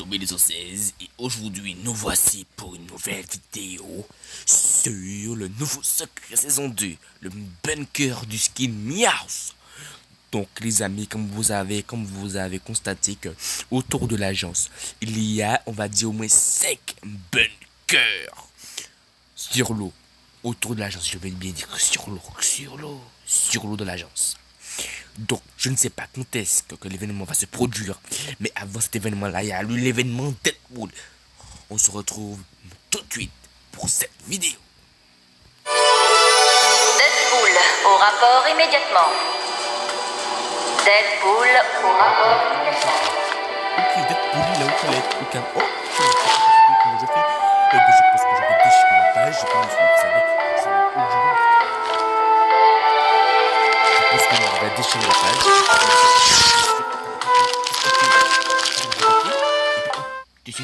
2016 et aujourd'hui nous voici pour une nouvelle vidéo sur le nouveau secret saison 2, le bunker du skin Miaus. Donc les amis, comme vous avez constaté que autour de l'agence, il y a, on va dire, au moins 5 bunkers sur l'eau. Autour de l'agence, je vais bien dire sur l'eau de l'agence. Donc, je ne sais pas quand est-ce que l'événement va se produire. Mais avant cet événement-là, il y a eu l'événement Deadpool. On se retrouve tout de suite pour cette vidéo. Deadpool au rapport immédiatement. Deadpool au rapport immédiatement. Ok, Deadpool, il est aux toilettes. Aucun. Oh, je ne sais pas comment je fais. Je pense que je vais déchirer la page. Je pense que vous savez, ça va être urgent. Je pense que je vais déchirer la page.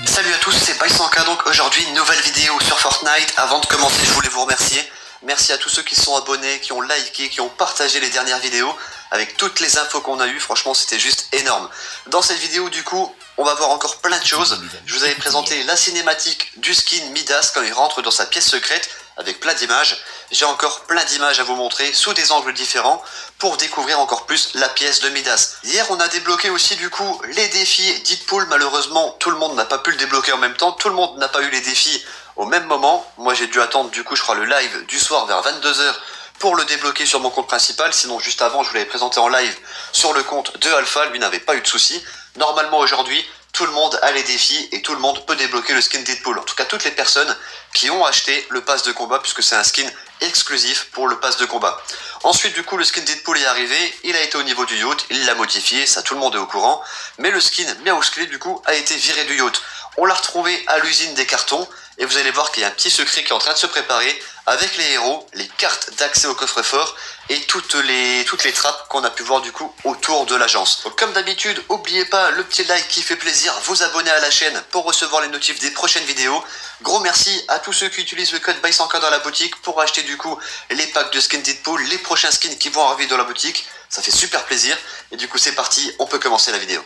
Salut à tous, c'est Baisanka. Donc aujourd'hui, nouvelle vidéo sur Fortnite. Avant de commencer, je voulais vous remercier. Merci à tous ceux qui sont abonnés, qui ont liké, qui ont partagé les dernières vidéos avec toutes les infos qu'on a eues. Franchement, c'était juste énorme. Dans cette vidéo, du coup, on va voir encore plein de choses. Je vous avais présenté la cinématique du skin Midas quand il rentre dans sa pièce secrète avec plein d'images. J'ai encore plein d'images à vous montrer sous des angles différents pour découvrir encore plus la pièce de Midas. Hier, on a débloqué aussi du coup les défis Deadpool. Malheureusement, tout le monde n'a pas pu le débloquer en même temps. Tout le monde n'a pas eu les défis au même moment. Moi, j'ai dû attendre du coup, je crois, le live du soir vers 22 h pour le débloquer sur mon compte principal. Sinon, juste avant, je vous l'avais présenté en live sur le compte de Alpha. Lui n'avait pas eu de soucis. Normalement, aujourd'hui, tout le monde a les défis et tout le monde peut débloquer le skin Deadpool. En tout cas, toutes les personnes qui ont acheté le pass de combat, puisque c'est un skin exclusif pour le pass de combat. Ensuite, du coup, le skin Deadpool est arrivé, il a été au niveau du yacht, il l'a modifié, ça tout le monde est au courant. Mais le skin Meowsclé, du coup, a été viré du yacht. On l'a retrouvé à l'usine des cartons, et vous allez voir qu'il y a un petit secret qui est en train de se préparer avec les héros, les cartes d'accès au coffre-fort et toutes les trappes qu'on a pu voir du coup autour de l'agence. Donc comme d'habitude, n'oubliez pas le petit like qui fait plaisir, vous abonner à la chaîne pour recevoir les notifs des prochaines vidéos. Gros merci à tous ceux qui utilisent le code Baisanka dans la boutique pour acheter du coup les packs de skins Deadpool, les prochains skins qui vont arriver dans la boutique. Ça fait super plaisir et du coup c'est parti, on peut commencer la vidéo.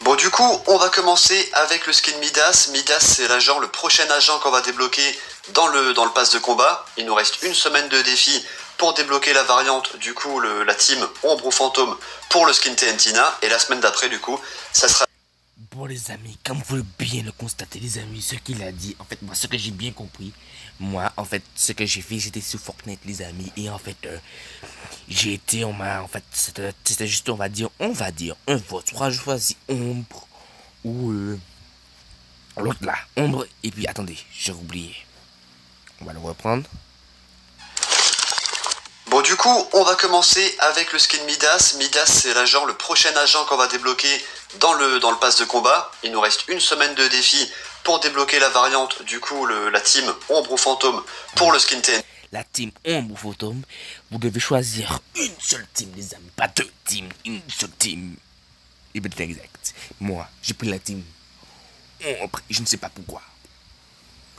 Bon, du coup, on va commencer avec le skin Midas. Midas, c'est l'agent, le prochain agent qu'on va débloquer dans le pass de combat. Il nous reste une semaine de défi pour débloquer la variante, du coup, la team Ombre ou Fantôme pour le skin TNTina. Et la semaine d'après, du coup, ça sera... Bon les amis, comme vous bien le constatez les amis, ce qu'il a dit, en fait moi ce que j'ai bien compris, moi en fait ce que j'ai fait c'était sur Fortnite les amis, et en fait j'ai été, c'était juste on va dire un vote, soit je choisis Ombre ou l'autre là, Ombre, et puis attendez, j'ai oublié, on va le reprendre. Bon, du coup, on va commencer avec le skin Midas. Midas, c'est l'agent, le prochain agent qu'on va débloquer dans le pass de combat. Il nous reste une semaine de défi pour débloquer la variante, du coup, la team Ombre ou Fantôme pour le skin TN. La team Ombre ou Fantôme, vous devez choisir une seule team, les amis, pas deux teams, une seule team. Et bien exact, moi, j'ai pris la team Ombre, et je ne sais pas pourquoi.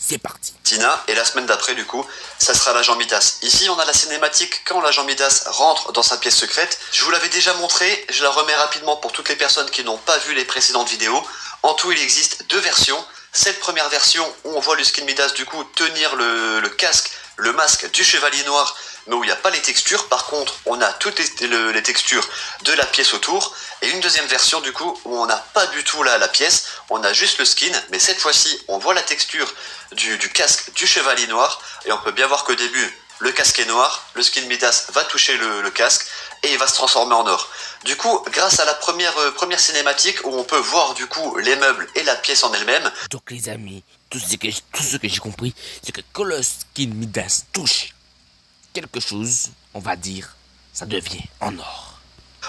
C'est parti. Tina, et la semaine d'après, du coup, ça sera l'agent Midas. Ici, on a la cinématique quand l'agent Midas rentre dans sa pièce secrète. Je vous l'avais déjà montré, je la remets rapidement pour toutes les personnes qui n'ont pas vu les précédentes vidéos. En tout, il existe deux versions. Cette première version, où on voit le skin Midas, du coup, tenir le casque, le masque du chevalier noir, mais où il n'y a pas les textures. Par contre, on a toutes les textures de la pièce autour. Et une deuxième version, du coup, où on n'a pas du tout la pièce, on a juste le skin, mais cette fois-ci, on voit la texture du casque du chevalier noir, et on peut bien voir qu'au début, le casque est noir, le skin Midas va toucher le casque, et il va se transformer en or. Du coup, grâce à la première cinématique, où on peut voir du coup les meubles et la pièce en elle-même. Donc les amis, tout ce que j'ai compris, c'est que quand le skin Midas touche quelque chose, on va dire, ça devient en or.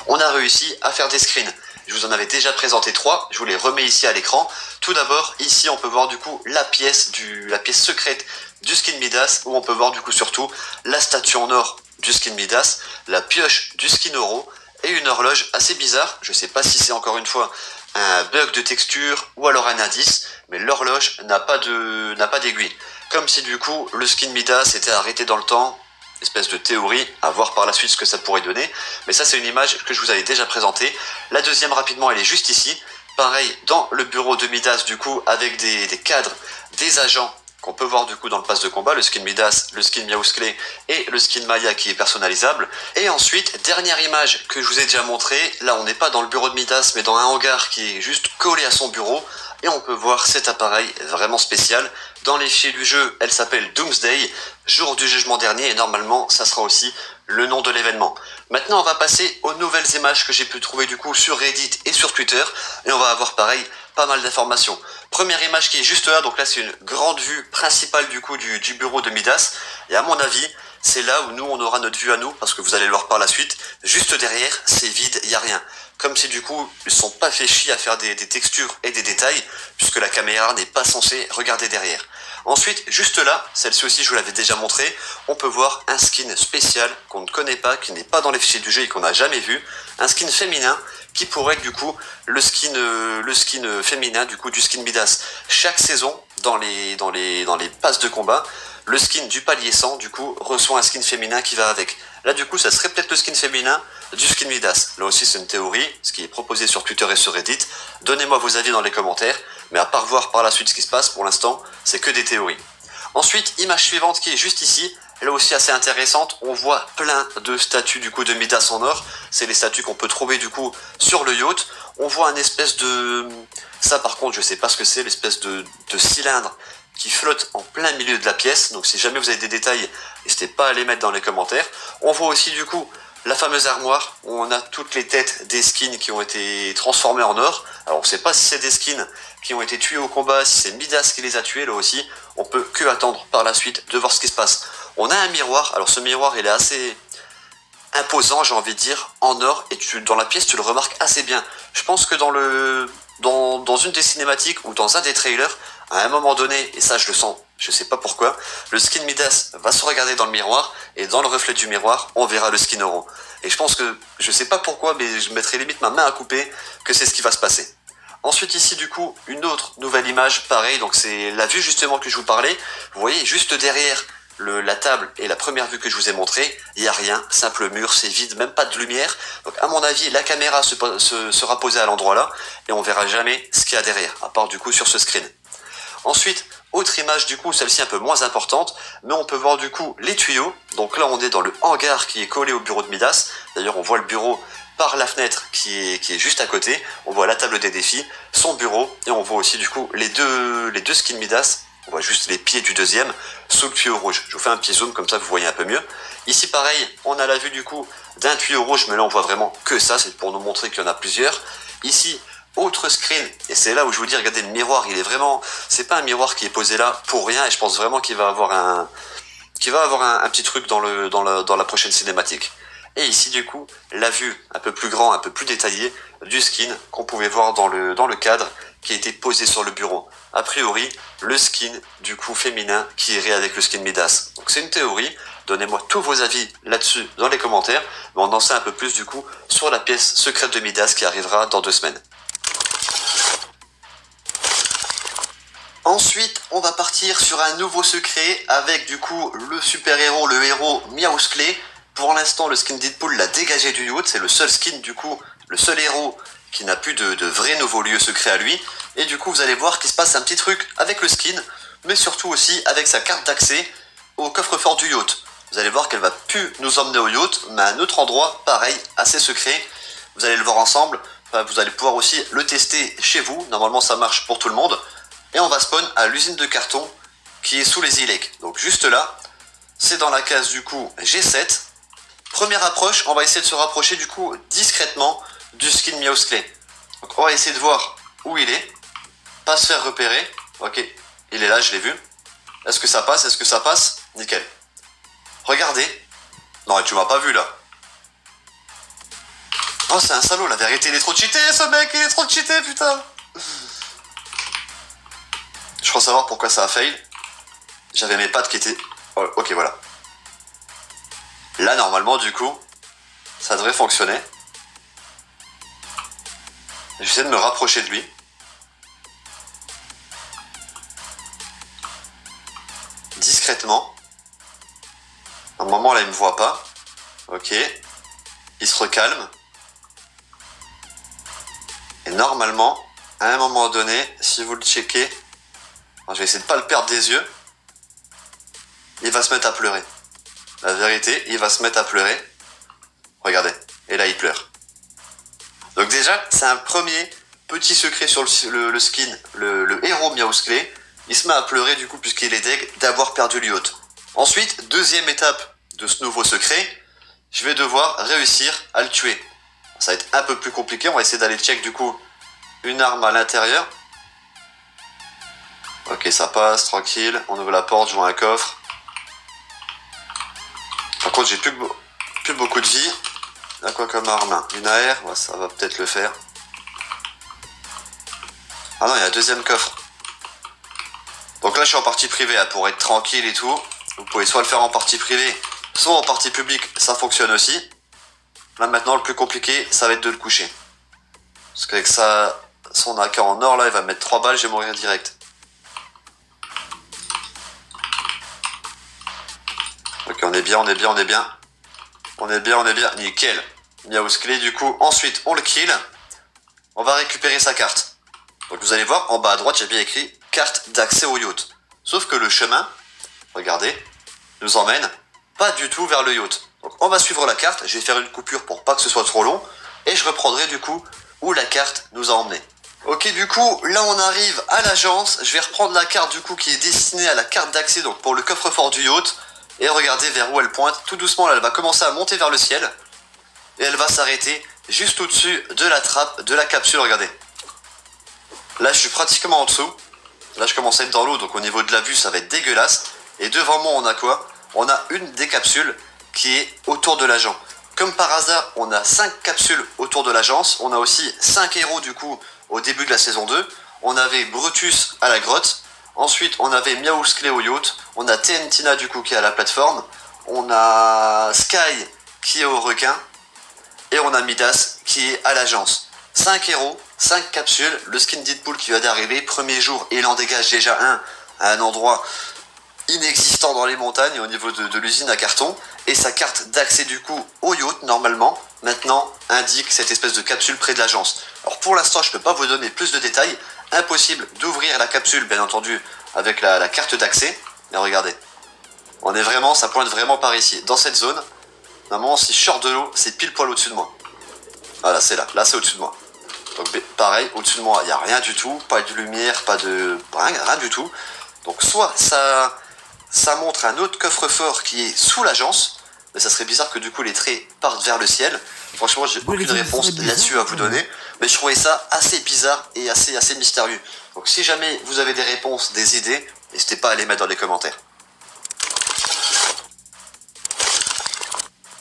On a réussi à faire des screens. Je vous en avais déjà présenté 3, je vous les remets ici à l'écran. Tout d'abord, ici on peut voir du coup la pièce secrète du skin Midas, où on peut voir du coup surtout la statue en or du skin Midas, la pioche du skin Oro, et une horloge assez bizarre. Je sais pas si c'est encore une fois un bug de texture ou alors un indice, mais l'horloge n'a pas d'aiguille. Comme si du coup le skin Midas était arrêté dans le temps. espèce de théorie, à voir par la suite ce que ça pourrait donner. Mais ça, c'est une image que je vous avais déjà présentée. La deuxième, rapidement, elle est juste ici. Pareil, dans le bureau de Midas, du coup, avec des cadres, des agents qu'on peut voir du coup dans le pass de combat, le skin Midas, le skin Meowth Clay et le skin Maya qui est personnalisable. Et ensuite, dernière image que je vous ai déjà montré, là on n'est pas dans le bureau de Midas mais dans un hangar qui est juste collé à son bureau et on peut voir cet appareil vraiment spécial. Dans les fichiers du jeu, elle s'appelle Doomsday, jour du jugement dernier et normalement ça sera aussi le nom de l'événement. Maintenant on va passer aux nouvelles images que j'ai pu trouver du coup sur Reddit et sur Twitter et on va avoir pareil pas mal d'informations. Première image qui est juste là, donc là c'est une grande vue principale du coup du bureau de Midas et à mon avis c'est là où nous on aura notre vue à nous parce que vous allez le voir par la suite. Juste derrière c'est vide, il n'y a rien. Comme si du coup ils ne sont pas fait chier à faire des textures et des détails puisque la caméra n'est pas censée regarder derrière. Ensuite, juste là, celle-ci aussi je vous l'avais déjà montré, on peut voir un skin spécial qu'on ne connaît pas, qui n'est pas dans les fichiers du jeu et qu'on n'a jamais vu, un skin féminin qui pourrait être du coup le skin féminin du coup du skin Midas. Chaque saison, dans les passes de combat, le skin du palier 100 du coup reçoit un skin féminin qui va avec. Là du coup ça serait peut-être le skin féminin du skin Midas. Là aussi c'est une théorie, ce qui est proposé sur Twitter et sur Reddit. Donnez-moi vos avis dans les commentaires, mais à part voir par la suite ce qui se passe, pour l'instant c'est que des théories. Ensuite, image suivante qui est juste ici, là aussi assez intéressante, on voit plein de statues du coup de Midas en or, c'est les statues qu'on peut trouver du coup sur le yacht. On voit un espèce de... ça par contre je sais pas ce que c'est, l'espèce de cylindre qui flotte en plein milieu de la pièce, donc si jamais vous avez des détails, n'hésitez pas à les mettre dans les commentaires. On voit aussi du coup la fameuse armoire où on a toutes les têtes des skins qui ont été transformées en or. Alors on sait pas si c'est des skins qui ont été tués au combat, si c'est Midas qui les a tués, là aussi on peut que attendre par la suite de voir ce qui se passe. On a un miroir, alors ce miroir il est assez imposant j'ai envie de dire, en or, et dans la pièce tu le remarques assez bien. Je pense que dans une des cinématiques ou dans un des trailers, à un moment donné, et ça je le sens, je sais pas pourquoi, le skin Midas va se regarder dans le miroir, et dans le reflet du miroir, on verra le skin Oro. Et je pense que, je sais pas pourquoi, mais je mettrai limite ma main à couper, que c'est ce qui va se passer. Ensuite ici du coup, une autre nouvelle image, pareil, donc c'est la vue justement que je vous parlais. Vous voyez, juste derrière la table et la première vue que je vous ai montrée, il n'y a rien, simple mur, c'est vide, même pas de lumière. Donc à mon avis, la caméra sera posée à l'endroit là, et on verra jamais ce qu'il y a derrière, à part du coup sur ce screen. Ensuite, autre image du coup, celle-ci un peu moins importante, mais on peut voir du coup les tuyaux. Donc là on est dans le hangar qui est collé au bureau de Midas. D'ailleurs on voit le bureau par la fenêtre qui est juste à côté. On voit la table des défis, son bureau, et on voit aussi du coup les deux skins Midas. On voit juste les pieds du deuxième sous le tuyau rouge. Je vous fais un petit zoom comme ça vous voyez un peu mieux. Ici pareil, on a la vue du coup d'un tuyau rouge, mais là on voit vraiment que ça, c'est pour nous montrer qu'il y en a plusieurs. Ici, autre screen, et c'est là où je vous dis, regardez le miroir, il est vraiment, c'est pas un miroir qui est posé là pour rien, et je pense vraiment qu'il va avoir un petit truc dans la prochaine cinématique. Et ici du coup, la vue un peu plus grand, un peu plus détaillée du skin qu'on pouvait voir dans le cadre qui a été posé sur le bureau. A priori, le skin du coup féminin qui irait avec le skin Midas. Donc c'est une théorie, donnez-moi tous vos avis là-dessus dans les commentaires, mais on en sait un peu plus du coup sur la pièce secrète de Midas qui arrivera dans 2 semaines. Ensuite, on va partir sur un nouveau secret avec du coup le super-héros, le héros Meowth Clay. Pour l'instant, le skin Deadpool l'a dégagé du yacht, c'est le seul skin du coup, le seul héros qui n'a plus de vrai nouveau lieu secret à lui. Et du coup, vous allez voir qu'il se passe un petit truc avec le skin, mais surtout aussi avec sa carte d'accès au coffre-fort du yacht. Vous allez voir qu'elle va plus nous emmener au yacht, mais à un autre endroit, pareil, assez secret. Vous allez le voir ensemble, vous allez pouvoir aussi le tester chez vous. Normalement, ça marche pour tout le monde. Et on va spawn à l'usine de carton qui est sous les îlets. Donc juste là, c'est dans la case du coup G7. Première approche, on va essayer de se rapprocher du coup discrètement du skin Meowth Clay. Donc on va essayer de voir où il est, pas se faire repérer. Ok, il est là, je l'ai vu. Est-ce que ça passe? Est-ce que ça passe? Nickel. Regardez. Non, tu m'as pas vu là. Oh, c'est un salaud, la vérité, il est trop cheaté ce mec, il est trop cheaté, putain. Je crois savoir pourquoi ça a fail. J'avais mes pattes qui étaient... Oh, ok, voilà. Là, normalement, du coup, ça devrait fonctionner. J'essaie de me rapprocher de lui. Discrètement. Normalement, là, il me voit pas. Ok. Il se recalme. Et normalement, à un moment donné, si vous le checkez, je vais essayer de pas le perdre des yeux, il va se mettre à pleurer. La vérité, il va se mettre à pleurer. Regardez. Et là, il pleure. Donc déjà, c'est un premier petit secret sur le skin, le héros Miaousclé. Il se met à pleurer du coup puisqu'il est deg d'avoir perdu l'yacht. Ensuite, deuxième étape de ce nouveau secret, je vais devoir réussir à le tuer. Ça va être un peu plus compliqué, on va essayer d'aller check du coup une arme à l'intérieur. Ok, ça passe, tranquille. On ouvre la porte, je vois un coffre. Par contre, j'ai plus beaucoup de vie. Il y a quoi comme arme? Une AR, ouais, ça va peut-être le faire. Ah non, il y a un deuxième coffre. Donc là, je suis en partie privée, hein, pour être tranquille et tout. Vous pouvez soit le faire en partie privée, soit en partie publique, ça fonctionne aussi. Là, maintenant, le plus compliqué, ça va être de le coucher. Parce qu'avec ça, son AK en or, là, il va me mettre 3 balles, je vais mourir direct. Ok, on est bien, on est bien, on est bien. On est bien, on est bien. Nickel. Miaousclé, du coup. Ensuite, on le kill. On va récupérer sa carte. Donc, vous allez voir, en bas à droite, j'ai bien écrit carte d'accès au yacht. Sauf que le chemin, regardez, nous emmène pas du tout vers le yacht. Donc, on va suivre la carte. Je vais faire une coupure pour pas que ce soit trop long. Et je reprendrai, du coup, où la carte nous a emmené. Ok, du coup, là, on arrive à l'agence. Je vais reprendre la carte, du coup, qui est destinée à la carte d'accès, donc pour le coffre-fort du yacht. Et regardez vers où elle pointe. Tout doucement, là, elle va commencer à monter vers le ciel. Et elle va s'arrêter juste au-dessus de la trappe, de la capsule, regardez. Là, je suis pratiquement en dessous. Là, je commence à être dans l'eau, donc au niveau de la vue, ça va être dégueulasse. Et devant moi, on a quoi? On a une des capsules qui est autour de l'agent. Comme par hasard, on a 5 capsules autour de l'agence. On a aussi 5 héros, du coup, au début de la saison 2. On avait Brutus à la grotte. Ensuite, on avait Miaousclé au yacht. On a TNTina, du coup, qui est à la plateforme. On a Sky, qui est au requin. Et on a Midas, qui est à l'agence. 5 héros, 5 capsules. Le skin Deadpool qui vient d'arriver. Premier jour, il en dégage déjà un à un endroit inexistant dans les montagnes, au niveau de l'usine à carton. Et sa carte d'accès, du coup, au yacht, normalement, maintenant, indique cette espèce de capsule près de l'agence. Alors, pour l'instant, je ne peux pas vous donner plus de détails. Impossible d'ouvrir la capsule, bien entendu, avec la carte d'accès. Mais regardez, on est vraiment, ça pointe vraiment par ici. Dans cette zone, normalement, si je sors de l'eau, c'est pile poil au-dessus de moi. Voilà, c'est là. Là, c'est au-dessus de moi. Donc, pareil, au-dessus de moi, il n'y a rien du tout. Pas de lumière, pas de... Rien du tout. Donc, soit ça montre un autre coffre-fort qui est sous l'agence. Mais ça serait bizarre que, du coup, les traits partent vers le ciel. Franchement, j'ai aucune réponse là-dessus à vous donner. Mais je trouvais ça assez bizarre et assez mystérieux. Donc, si jamais vous avez des réponses, des idées, n'hésitez pas à les mettre dans les commentaires.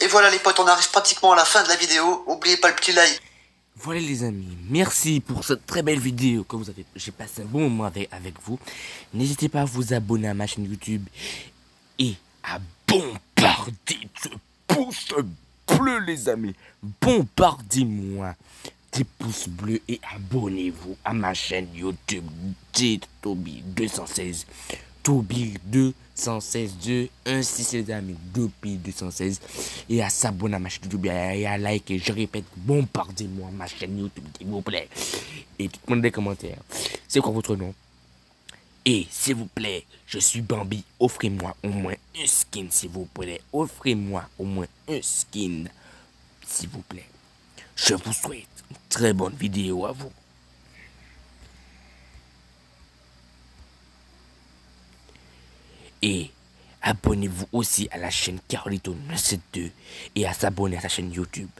Et voilà les potes, on arrive pratiquement à la fin de la vidéo. N'oubliez pas le petit like. Voilà les amis, merci pour cette très belle vidéo que vous avez. J'ai passé un bon moment avec vous. N'hésitez pas à vous abonner à ma chaîne YouTube et à bombarder ce pouce bleu les amis. Bombardez-moi des pouces bleus et abonnez-vous à ma chaîne YouTube Toby 216. Toby 216 216 les amis, Toby 216 et à s'abonner à ma chaîne YouTube et à liker, je répète, bombardez-moi ma chaîne YouTube s'il vous plaît et dites-moi dans les commentaires c'est quoi votre nom et s'il vous plaît, je suis Bambi, offrez-moi au moins un skin s'il vous plaît, offrez-moi au moins un skin s'il vous plaît. Je vous souhaite une très bonne vidéo à vous. Et abonnez-vous aussi à la chaîne Carlito 972 et à s'abonner à sa chaîne YouTube.